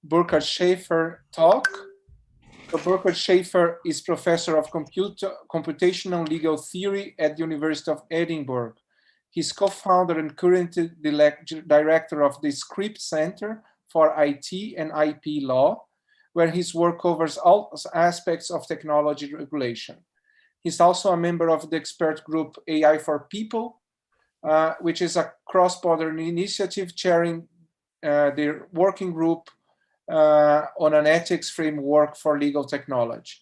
Burkhard Schafer talk. So Burkhard Schafer is professor of computational legal theory at the University of Edinburgh. He's co-founder and currently director of the Script Center for IT and IP Law, where his work covers all aspects of technology regulation. He's also a member of the expert group AI for People, which is a cross-border initiative chairing the working group on an ethics framework for legal technology.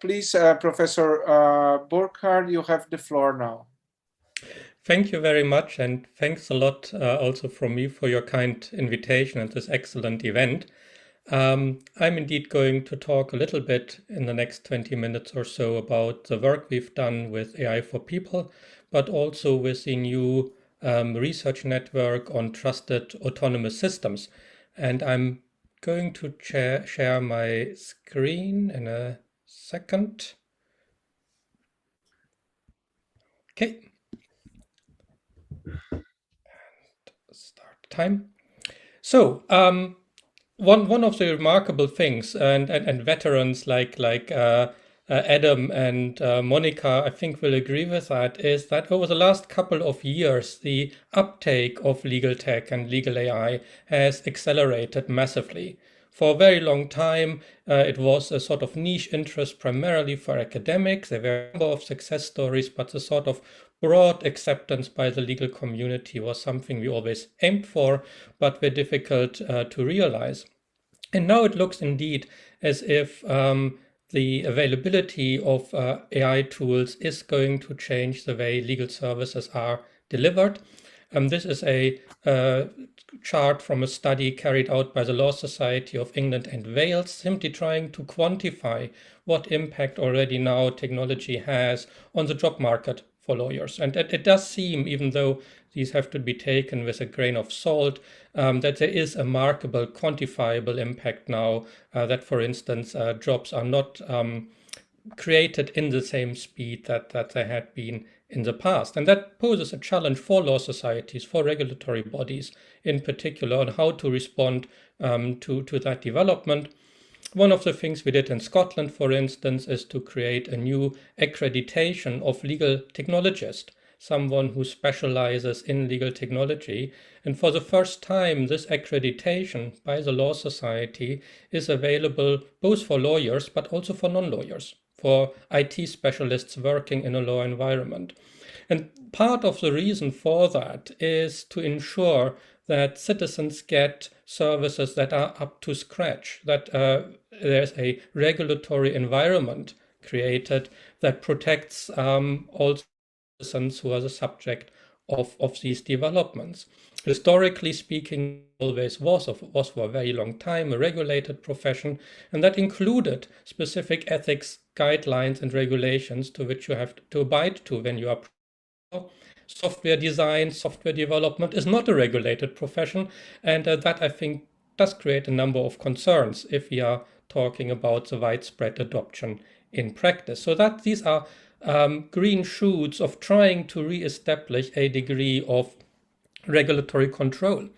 Please, Professor Burkhard, you have the floor now. Thank you very much, and thanks a lot also from me for your kind invitation and this excellent event. I'm indeed going to talk a little bit in the next 20 minutes or so about the work we've done with AI for People, but also with the new research network on trusted autonomous systems. And I'm going to share my screen in a second. Okay. And start time. So, one of the remarkable things, and veterans like Adam and Monica, I think, will agree with that, is that over the last couple of years, the uptake of legal tech and legal AI has accelerated massively. For a very long time, it was a sort of niche interest primarily for academics. There were a number of success stories, but the sort of broad acceptance by the legal community was something we always aimed for, but were difficult to realize. And now it looks indeed as if the availability of AI tools is going to change the way legal services are delivered. This is a chart from a study carried out by the Law Society of England and Wales, simply trying to quantify what impact already now technology has on the job market for lawyers. And it does seem, even though these have to be taken with a grain of salt, that there is a markable, quantifiable impact now that, for instance, jobs are not created in the same speed that they had been in the past. And that poses a challenge for law societies, for regulatory bodies in particular, on how to respond to that development. One of the things we did in Scotland, for instance, is to create a new accreditation of legal technologist, someone who specializes in legal technology. And for the first time, this accreditation by the Law Society is available both for lawyers, but also for non-lawyers, for IT specialists working in a law environment. And part of the reason for that is to ensure that citizens get services that are up to scratch, that there's a regulatory environment created that protects all citizens who are the subject of these developments. Historically speaking, always was for a very long time a regulated profession, and that included specific ethics guidelines and regulations to which you have to abide to when you are. Software design, software development is not a regulated profession, and that, I think, does create a number of concerns if we are talking about the widespread adoption in practice. So that these are green shoots of trying to re-establish a degree of regulatory control.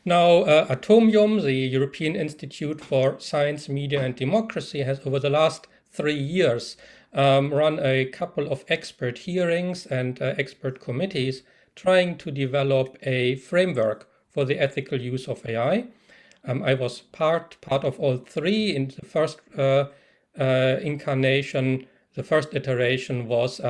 Now, Atomium, the European Institute for Science, Media and Democracy, has over the last 3 years run a couple of expert hearings and expert committees trying to develop a framework for the ethical use of AI. I was part of all three. In the first incarnation, the first iteration was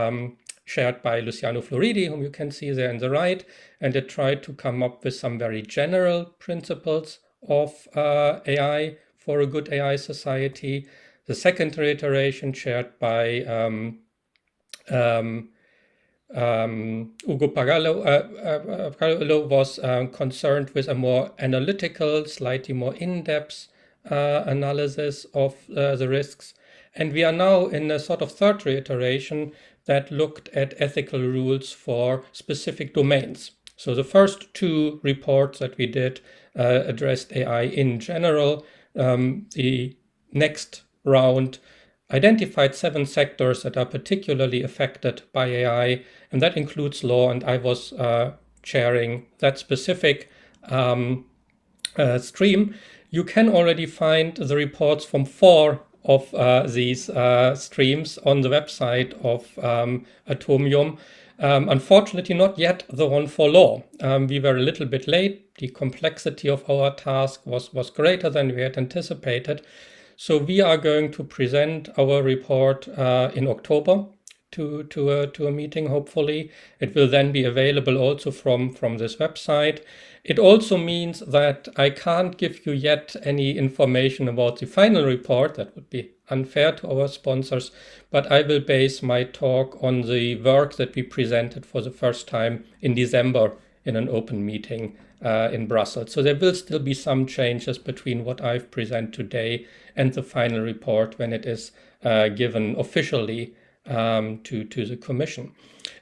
shared by Luciano Floridi, whom you can see there on the right, and it tried to come up with some very general principles of AI for a good AI society. The second iteration, chaired by Ugo Pagallo, was concerned with a more analytical, slightly more in-depth analysis of the risks. And we are now in a sort of third iteration that looked at ethical rules for specific domains. So the first two reports that we did addressed AI in general. The next round identified 7 sectors that are particularly affected by AI, and that includes law, and I was chairing that specific stream. You can already find the reports from 4 of these streams on the website of Atomium. Unfortunately, not yet the one for law. We were a little bit late. The complexity of our task was greater than we had anticipated. So we are going to present our report in October to a meeting, hopefully. It will then be available also from this website. It also means that I can't give you yet any information about the final report. That would be unfair to our sponsors, but I will base my talk on the work that we presented for the first time in December in an open meeting in Brussels. So there will still be some changes between what I've presented today and the final report when it is given officially to the Commission.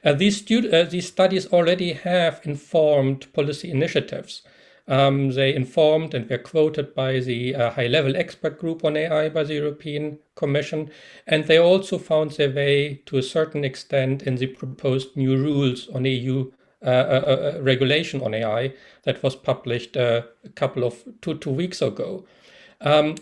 These studies already have informed policy initiatives. They informed and were quoted by the high-level expert group on AI by the European Commission, and they also found their way to a certain extent in the proposed new rules on EU regulation on AI that was published a couple of two weeks ago.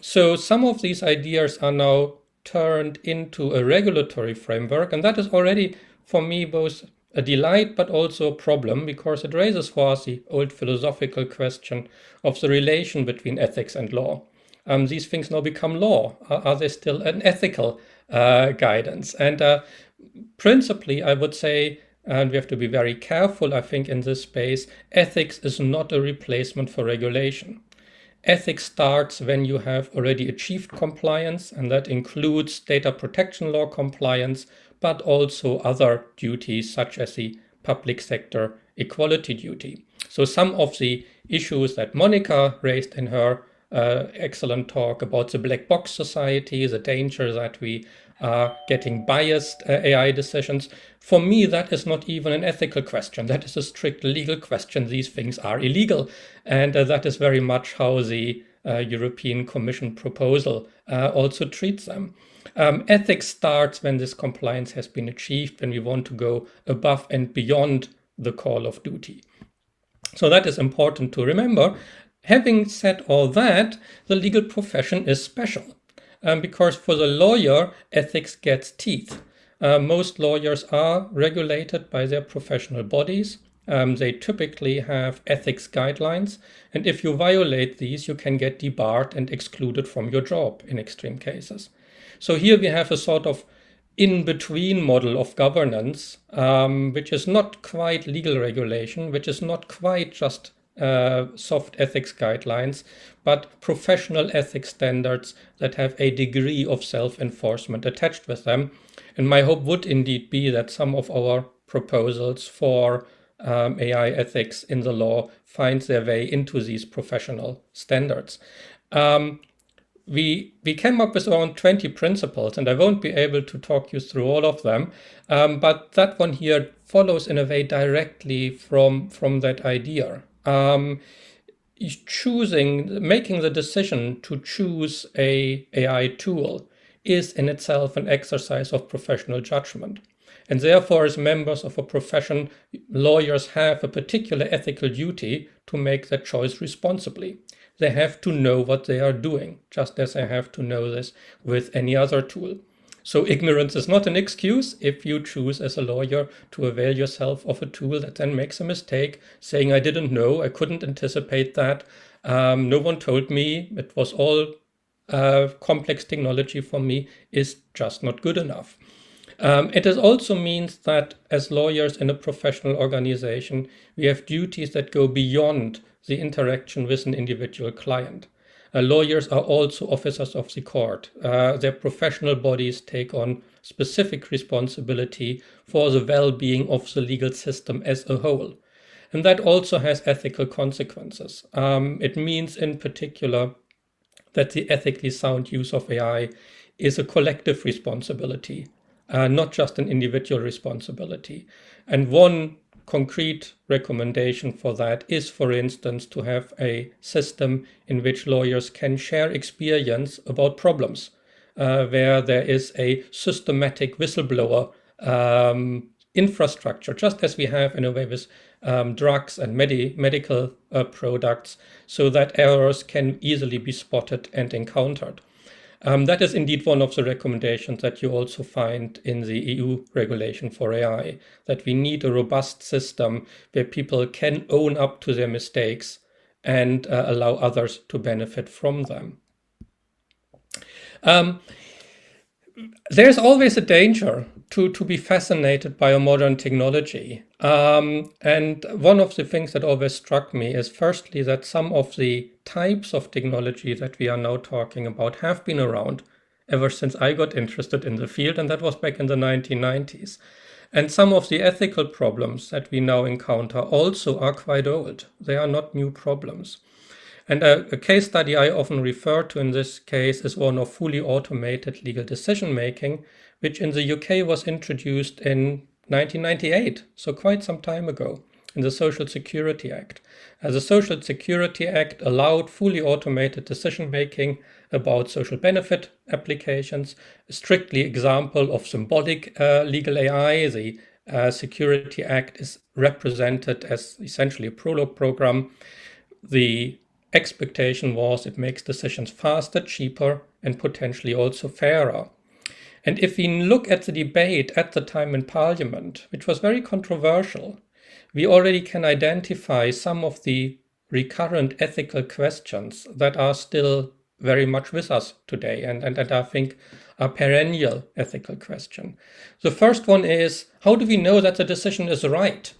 So some of these ideas are now turned into a regulatory framework, and that is already for me both a delight but also a problem, because it raises for us the old philosophical question of the relation between ethics and law. These things now become law. Are they still an ethical guidance? And principally, I would say, and we have to be very careful, I think, in this space, ethics is not a replacement for regulation. Ethics starts when you have already achieved compliance, and that includes data protection law compliance, but also other duties such as the public sector equality duty. So some of the issues that Monica raised in her excellent talk about the black box society, the danger that we are getting biased AI decisions, for me that is not even an ethical question. That is a strict legal question. These things are illegal, and that is very much how the European Commission proposal also treats them. Ethics starts when this compliance has been achieved, when we want to go above and beyond the call of duty. So that is important to remember. Having said all that, the legal profession is special because for the lawyer, ethics gets teeth. Most lawyers are regulated by their professional bodies. They typically have ethics guidelines, and if you violate these, you can get debarred and excluded from your job in extreme cases. So here we have a sort of in-between model of governance, which is not quite legal regulation, which is not quite just soft ethics guidelines, but professional ethics standards that have a degree of self-enforcement attached with them. And my hope would indeed be that some of our proposals for AI ethics in the law find their way into these professional standards. We came up with around 20 principles, and I won't be able to talk you through all of them, but that one here follows in a way directly from that idea. Making the decision to choose a AI tool is in itself an exercise of professional judgment. And therefore, as members of a profession, lawyers have a particular ethical duty to make that choice responsibly. They have to know what they are doing, just as they have to know this with any other tool. So ignorance is not an excuse if you choose as a lawyer to avail yourself of a tool that then makes a mistake, saying, I didn't know, I couldn't anticipate that, no one told me, it was all complex technology for me, is just not good enough. It also means that as lawyers in a professional organization, we have duties that go beyond the interaction with an individual client. Lawyers are also officers of the court. Their professional bodies take on specific responsibility for the well-being of the legal system as a whole. And that also has ethical consequences. It means in particular that the ethically sound use of AI is a collective responsibility, not just an individual responsibility. And one concrete recommendation for that is, for instance, to have a system in which lawyers can share experience about problems, where there is a systematic whistleblower infrastructure, just as we have in a way with drugs and medical products, so that errors can easily be spotted and encountered. That is indeed one of the recommendations that you also find in the EU regulation for AI, that we need a robust system where people can own up to their mistakes and allow others to benefit from them. There's always a danger to be fascinated by a modern technology. And one of the things that always struck me is firstly that some of the types of technology that we are now talking about have been around ever since I got interested in the field, and that was back in the 1990s. And some of the ethical problems that we now encounter also are quite old. They are not new problems. And a case study I often refer to in this case is one of fully automated legal decision making, which in the UK was introduced in 1998, so quite some time ago, in the Social Security Act. The Social Security Act allowed fully automated decision making about social benefit applications, a strictly example of symbolic legal AI. The Security Act is represented as essentially a prologue program. The expectation was it makes decisions faster, cheaper, and potentially also fairer. And if we look at the debate at the time in Parliament, which was very controversial, we already can identify some of the recurrent ethical questions that are still very much with us today, and I think are perennial ethical question. The first one is, how do we know that the decision is right?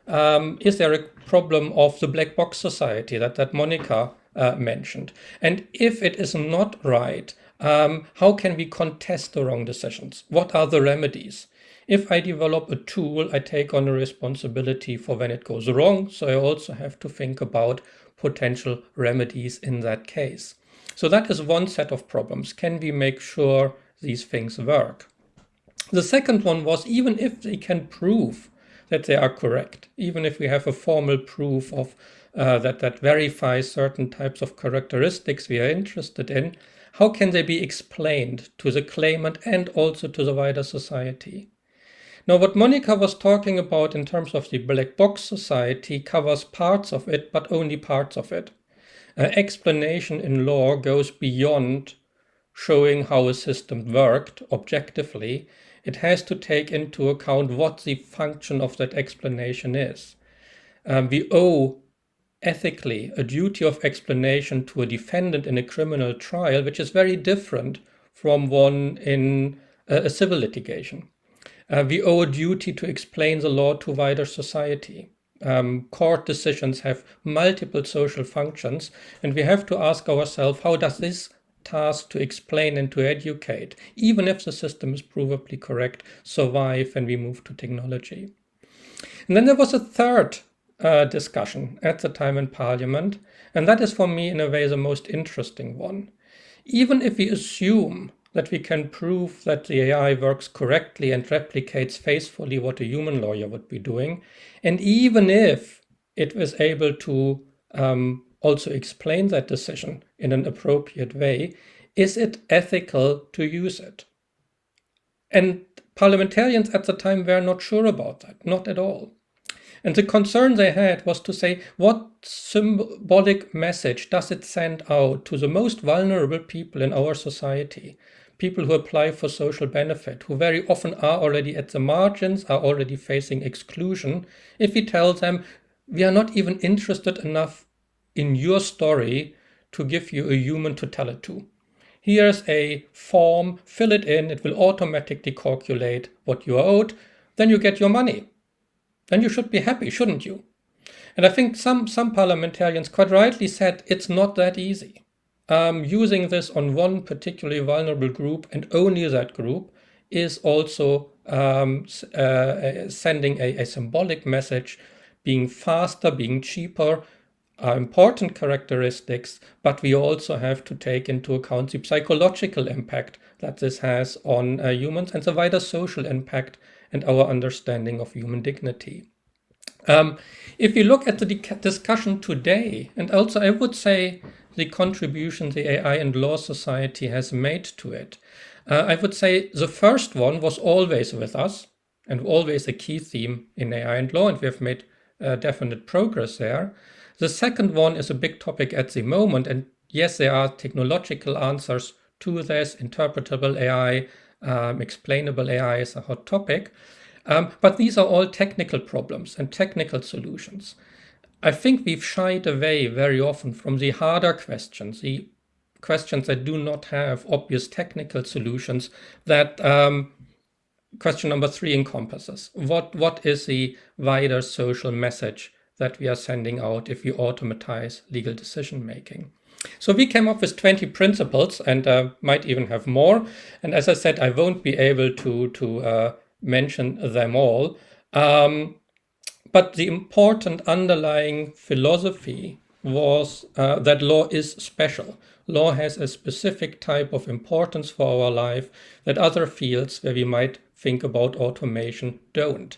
Is there a problem of the black box society that Monica mentioned? And if it is not right, how can we contest the wrong decisions? What are the remedies? If I develop a tool, I take on a responsibility for when it goes wrong, so I also have to think about potential remedies in that case. So that is one set of problems. Can we make sure these things work? The second one was, even if they can prove that they are correct, even if we have a formal proof of that verifies certain types of characteristics we are interested in, how can they be explained to the claimant and also to the wider society? Now, what Monica was talking about in terms of the black box society covers parts of it, but only parts of it. Explanation in law goes beyond showing how a system worked objectively. It has to take into account what the function of that explanation is. We owe ethically a duty of explanation to a defendant in a criminal trial, which is very different from one in a civil litigation. We owe a duty to explain the law to wider society. Court decisions have multiple social functions, and we have to ask ourselves, how does this task to explain and to educate, even if the system is provably correct, survive when we move to technology? And then there was a third discussion at the time in Parliament, and that is for me in a way the most interesting one. Even if we assume that we can prove that the AI works correctly and replicates faithfully what a human lawyer would be doing, and even if it was able to also explain that decision in an appropriate way, is it ethical to use it? And parliamentarians at the time were not sure about that, not at all. And the concern they had was to say, what symbolic message does it send out to the most vulnerable people in our society? People who apply for social benefit, who very often are already at the margins, are already facing exclusion, if we tell them, we are not even interested enough in your story to give you a human to tell it to. Here's a form, fill it in, it will automatically calculate what you are owed, then you get your money. Then you should be happy, shouldn't you? And I think some parliamentarians quite rightly said it's not that easy. Using this on one particularly vulnerable group and only that group is also sending a symbolic message. Being faster, being cheaper are important characteristics, but we also have to take into account the psychological impact that this has on humans and the wider social impact and our understanding of human dignity. If we look at the discussion today, and also I would say the contribution the AI and Law Society has made to it, I would say the first one was always with us and always a key theme in AI and law, and we have made definite progress there. The second one is a big topic at the moment, and yes, there are technological answers to this. Interpretable AI, explainable AI is a hot topic, but these are all technical problems and technical solutions. I think we've shied away very often from the harder questions, the questions that do not have obvious technical solutions that question number 3 encompasses. What is the wider social message that we are sending out if we automatize legal decision making? So we came up with 20 principles and might even have more. And as I said, I won't be able to mention them all. But the important underlying philosophy was that law is special. Law has a specific type of importance for our life that other fields where we might think about automation don't.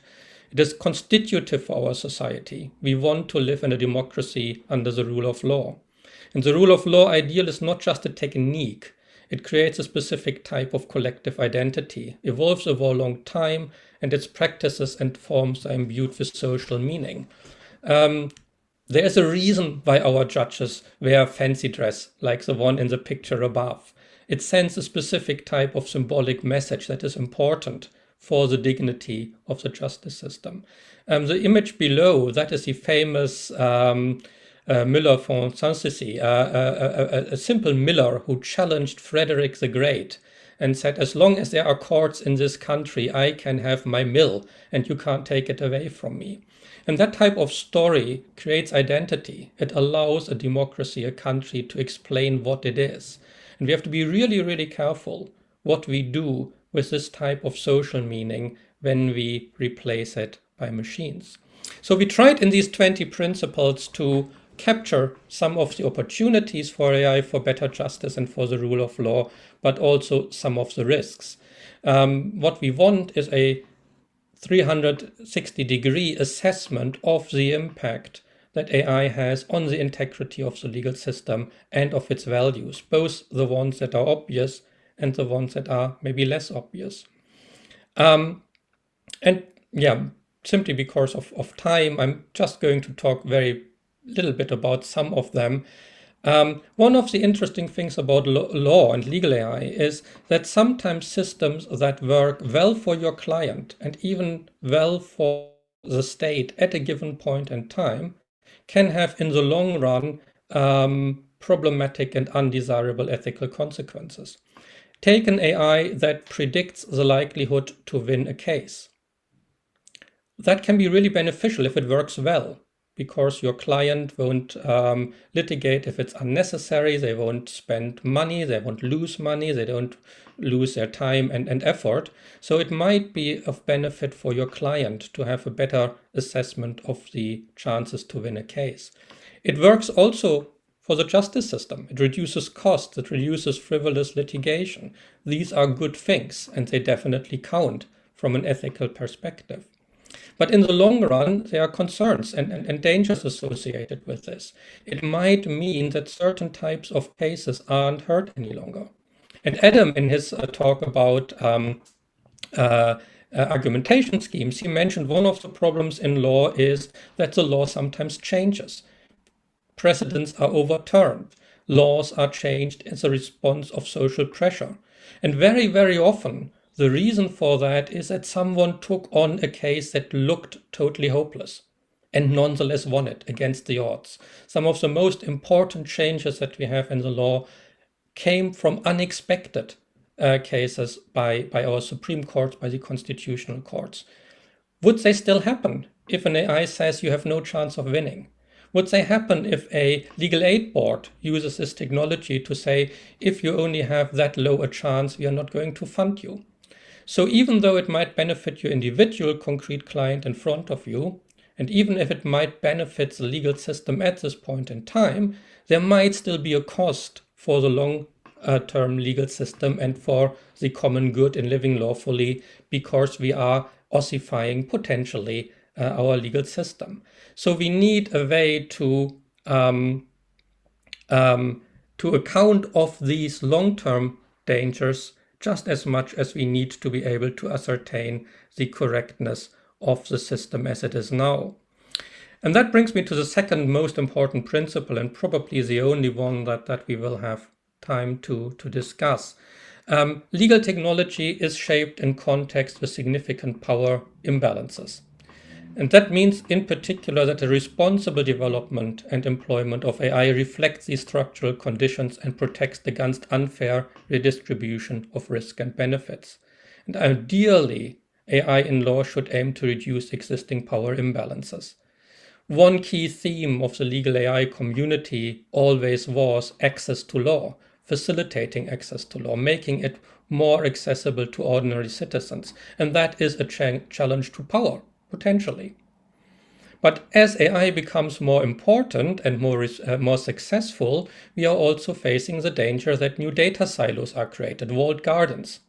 It is constitutive for our society. We want to live in a democracy under the rule of law. And the rule of law ideal is not just a technique. It creates a specific type of collective identity, evolves over a long time, and its practices and forms are imbued with social meaning. There is a reason why our judges wear fancy dress, like the one in the picture above. It sends a specific type of symbolic message that is important for the dignity of the justice system. The image below, that is the famous Miller von Sanssouci, a simple miller who challenged Frederick the Great and said, as long as there are courts in this country, I can have my mill and you can't take it away from me. And that type of story creates identity. It allows a democracy, a country, to explain what it is. And we have to be really, really careful what we do with this type of social meaning when we replace it by machines. So we tried in these 20 principles to capture some of the opportunities for AI, for better justice and for the rule of law, but also some of the risks. What we want is a 360-degree assessment of the impact that AI has on the integrity of the legal system and of its values, both the ones that are obvious and the ones that are maybe less obvious. And yeah, simply because of time, I'm just going to talk very little bit about some of them. One of the interesting things about law and legal AI is that sometimes systems that work well for your client and even well for the state at a given point in time can have in the long run problematic and undesirable ethical consequences. Take an AI that predicts the likelihood to win a case. That can be really beneficial if it works well, because your client won't litigate if it's unnecessary, they won't spend money, they won't lose money, they don't lose their time and effort. So it might be of benefit for your client to have a better assessment of the chances to win a case. It works also for the justice system. It reduces costs, it reduces frivolous litigation. These are good things, and they definitely count from an ethical perspective. But in the long run, there are concerns and dangers associated with this. It might mean that certain types of cases aren't heard any longer. And Adam, in his talk about argumentation schemes, he mentioned one of the problems in law is that the law sometimes changes. Precedents are overturned. Laws are changed as a response of social pressure. And very, very often, the reason for that is that someone took on a case that looked totally hopeless and nonetheless won it against the odds. Some of the most important changes that we have in the law came from unexpected cases by our Supreme Court, by the constitutional courts. Would they still happen if an AI says you have no chance of winning? Would they happen if a legal aid board uses this technology to say, if you only have that low a chance, we are not going to fund you? So even though it might benefit your individual concrete client in front of you, and even if it might benefit the legal system at this point in time, there might still be a cost for the long-term legal system and for the common good in living lawfully, because we are ossifying potentially our legal system. So we need a way to account of these long-term dangers just as much as we need to be able to ascertain the correctness of the system as it is now. And that brings me to the second most important principle, and probably the only one that we will have time to discuss. Legal technology is shaped in context with significant power imbalances. And that means in particular that the responsible development and employment of AI reflects these structural conditions and protects against unfair redistribution of risk and benefits. And ideally, AI in law should aim to reduce existing power imbalances. One key theme of the legal AI community always was access to law, facilitating access to law, making it more accessible to ordinary citizens. And that is a challenge to power, potentially. But as AI becomes more important and more successful, we are also facing the danger that new data silos are created, walled gardens,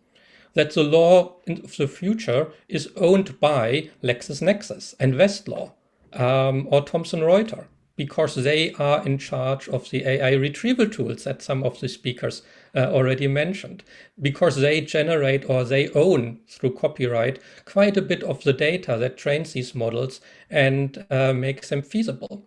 that the law of the future is owned by LexisNexis and Westlaw or Thomson Reuters, because they are in charge of the AI retrieval tools that some of the speakers already mentioned, because they generate or they own through copyright quite a bit of the data that trains these models and makes them feasible.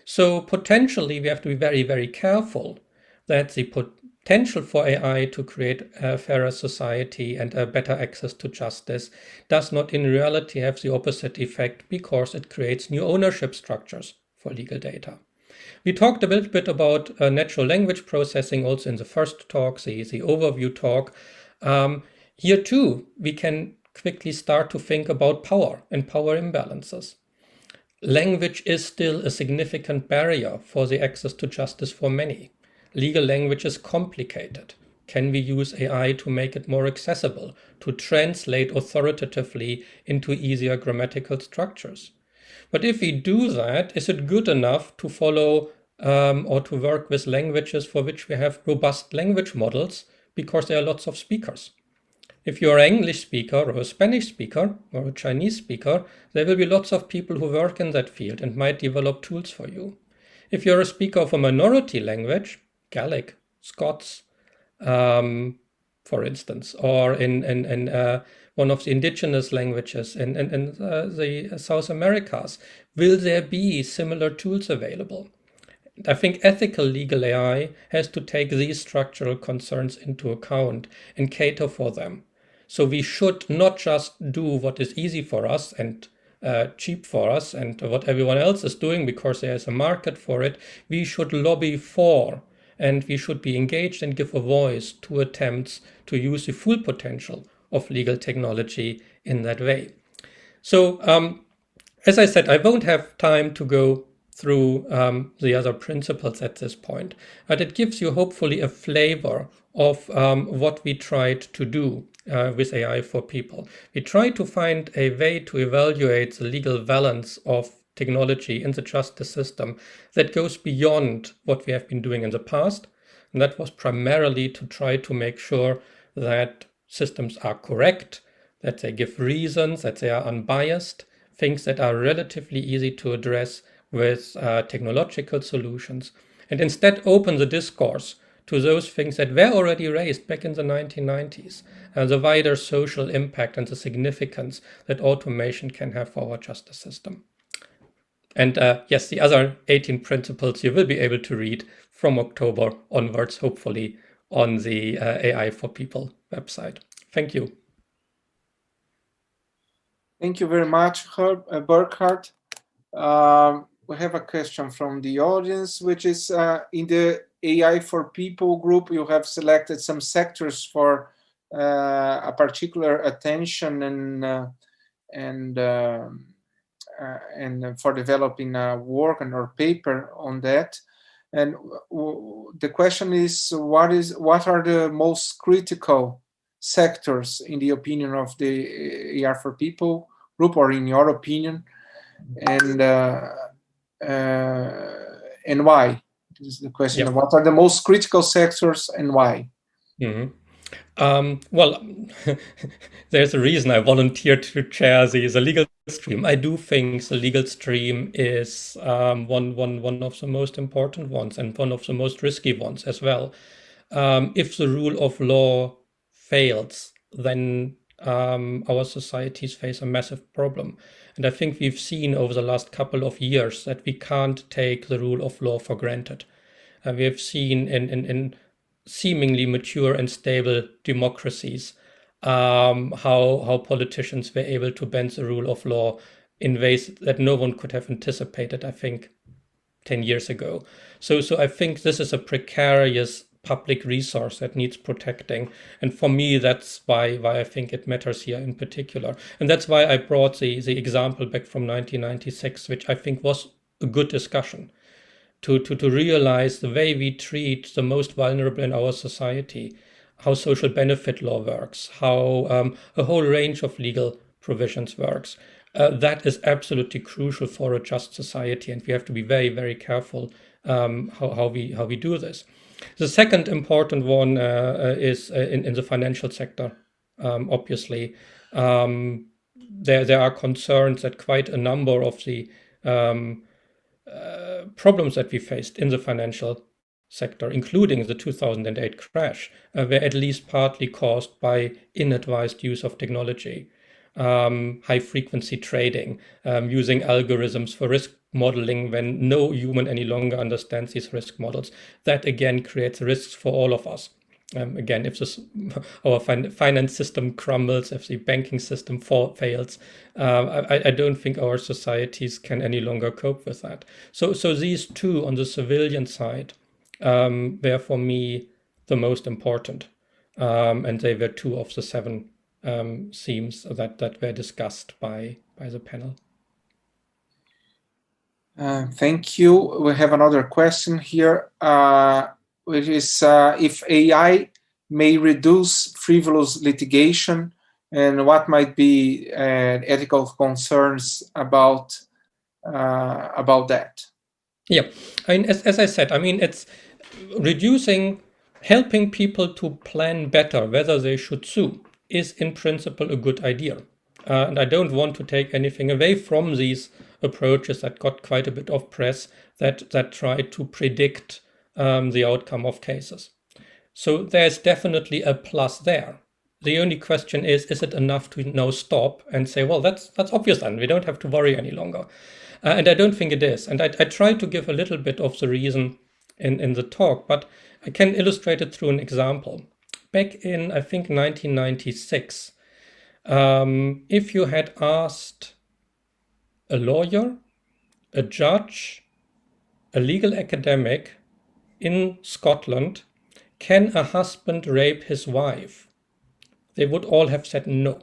So potentially we have to be very, very careful that the potential for AI to create a fairer society and a better access to justice does not in reality have the opposite effect, because it creates new ownership structures for legal data. We talked a little bit about natural language processing also in the first talk, the overview talk. Here too, we can quickly start to think about power and power imbalances. Language is still a significant barrier for the access to justice for many. Legal language is complicated. Can we use AI to make it more accessible, to translate authoritatively into easier grammatical structures? But if we do that, is it good enough to follow or to work with languages for which we have robust language models because there are lots of speakers? If you're an English speaker or a Spanish speaker or a Chinese speaker, there will be lots of people who work in that field and might develop tools for you. If you're a speaker of a minority language, Gaelic, Scots, for instance, or in one of the indigenous languages in the South Americas, will there be similar tools available? I think ethical legal AI has to take these structural concerns into account and cater for them. So we should not just do what is easy for us and cheap for us and what everyone else is doing because there is a market for it. We should lobby for, and we should be engaged and give a voice to attempts to use the full potential of legal technology in that way. So as I said, I won't have time to go through the other principles at this point, but it gives you hopefully a flavor of what we tried to do with AI for people. We tried to find a way to evaluate the legal balance of technology in the justice system that goes beyond what we have been doing in the past. And that was primarily to try to make sure that systems are correct, that they give reasons, that they are unbiased, things that are relatively easy to address with technological solutions, and instead open the discourse to those things that were already raised back in the 1990s, the wider social impact and the significance that automation can have for our justice system. And yes, the other 18 principles you will be able to read from October onwards, hopefully, on the AI for People website. Thank you. Thank you very much, Burkhard. We have a question from the audience, which is in the AI for People group, you have selected some sectors for a particular attention and for developing a work and or paper on that. And the question is, what are the most critical sectors in the opinion of the AI for People group, or in your opinion, and why? This is the question. Yep. What are the most critical sectors and why? Mm-hmm. Well, there's a reason I volunteered to chair the legal stream. I do think the legal stream is one of the most important ones and one of the most risky ones as well. If the rule of law fails, then our societies face a massive problem. And I think we've seen over the last couple of years that we can't take the rule of law for granted. We have seen in seemingly mature and stable democracies how politicians were able to bend the rule of law in ways that no one could have anticipated, I think, 10 years ago. So I think this is a precarious public resource that needs protecting. And for me, that's why I think it matters here in particular. And that's why I brought the example back from 1996, which I think was a good discussion to realize the way we treat the most vulnerable in our society, how social benefit law works, how a whole range of legal provisions works. That is absolutely crucial for a just society, and we have to be very, very careful how we do this. The second important one is in the financial sector. Obviously, there are concerns that quite a number of the problems that we faced in the financial sector, including the 2008 crash, were at least partly caused by inadvised use of technology. High frequency trading, using algorithms for risk modeling when no human any longer understands these risk models. That again creates risks for all of us. Again, if our finance system crumbles, if the banking system fails, I don't think our societies can any longer cope with that. So these two on the civilian side were for me the most important, and they were two of the 7 themes that were discussed by the panel. Thank you. We have another question here, which is if AI may reduce frivolous litigation, and what might be ethical concerns about that? Yeah, I mean, as I said, I mean, it's helping people to plan better whether they should sue is in principle a good idea. And I don't want to take anything away from these approaches that got quite a bit of press that try to predict the outcome of cases. So there's definitely a plus there. The only question is it enough to now stop and say, well, that's obvious then, we don't have to worry any longer. And I don't think it is. And I try to give a little bit of the reason in the talk, but I can illustrate it through an example. Back in, I think, 1996, if you had asked a lawyer, a judge, a legal academic in Scotland, can a husband rape his wife? They would all have said no.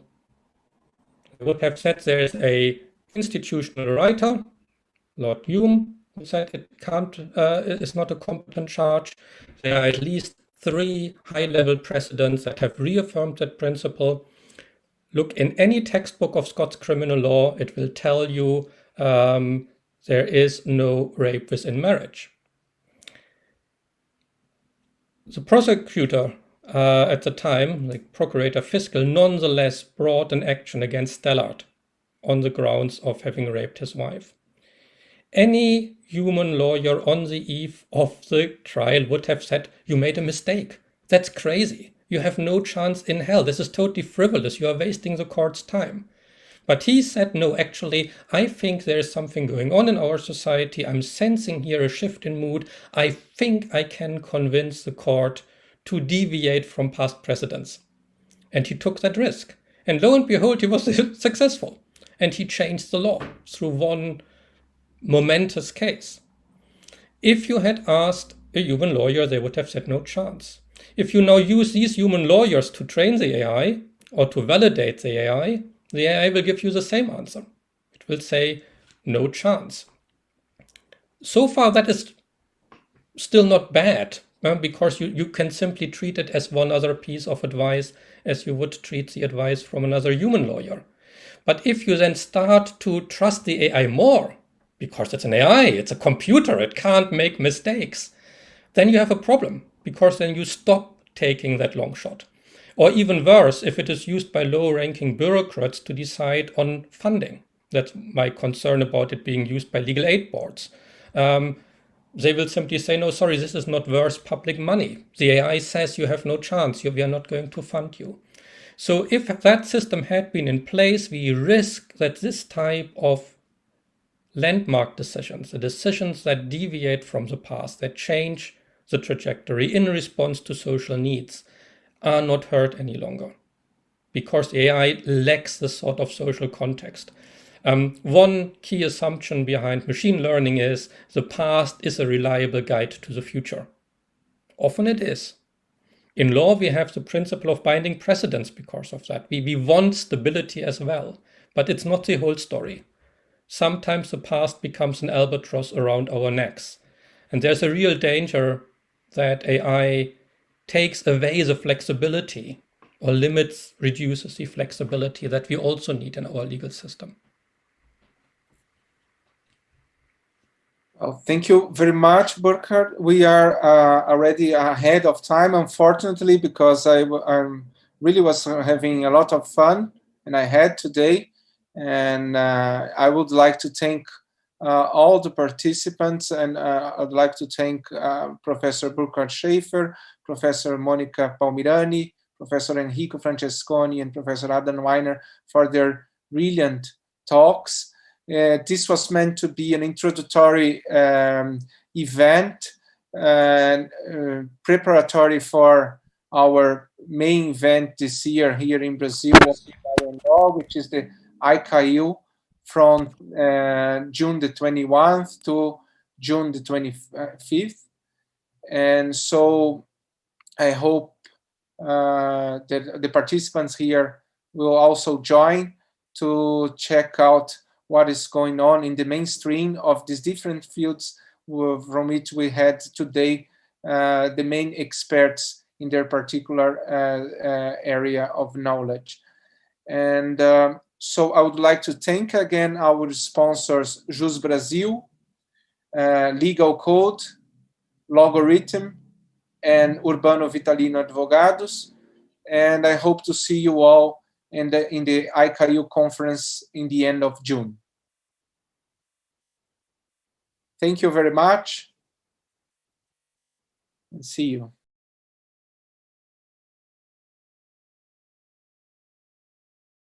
They would have said there is a institutional writer, Lord Hume, who said it is not a competent charge. There are at least 3 high-level precedents that have reaffirmed that principle. Look, in any textbook of Scots criminal law, it will tell you there is no rape within marriage. The prosecutor at the time, like Procurator Fiscal, nonetheless brought an action against Stallard on the grounds of having raped his wife. Any human lawyer on the eve of the trial would have said, you made a mistake. That's crazy. You have no chance in hell. This is totally frivolous. You are wasting the court's time. But he said, no, actually, I think there is something going on in our society. I'm sensing here a shift in mood. I think I can convince the court to deviate from past precedents. And he took that risk. And lo and behold, he was successful. And he changed the law through one momentous case. If you had asked a human lawyer, they would have said no chance. If you now use these human lawyers to train the AI or to validate the AI will give you the same answer. It will say no chance. So far, that is still not bad, because you can simply treat it as one other piece of advice as you would treat the advice from another human lawyer. But if you then start to trust the AI more, because it's an AI, it's a computer, it can't make mistakes, then you have a problem, because then you stop taking that long shot. Or even worse, if it is used by low-ranking bureaucrats to decide on funding. That's my concern about it being used by legal aid boards. They will simply say, no, sorry, this is not worth public money. The AI says you have no chance, we are not going to fund you. So if that system had been in place, we risk that this type of landmark decisions, the decisions that deviate from the past, that change the trajectory in response to social needs, are not heard any longer, because the AI lacks this sort of social context. One key assumption behind machine learning is the past is a reliable guide to the future. Often it is. In law, we have the principle of binding precedents because of that. We want stability as well, but it's not the whole story. Sometimes the past becomes an albatross around our necks. And there's a real danger that AI takes away the flexibility or reduces the flexibility that we also need in our legal system. Well, thank you very much, Burkhard. We are already ahead of time, unfortunately, because I really was having a lot of fun, and I had today. And I would like to thank all the participants, and I'd like to thank Professor Burkhard Schafer, Professor Monica Palmirani, Professor Enrico Francesconi, and Professor Adam Weiner for their brilliant talks. This was meant to be an introductory event and preparatory for our main event this year here in Brazil, which is the ICAIL from June the 21st to June the 25th. And so I hope that the participants here will also join to check out what is going on in the mainstream of these different fields from which we had today the main experts in their particular area of knowledge. And so I would like to thank again our sponsors, Jus Brasil, Legal Code, Logarithm, and Urbano Vitalino Advogados. And I hope to see you all in the ICAIL conference in the end of June. Thank you very much, and see you.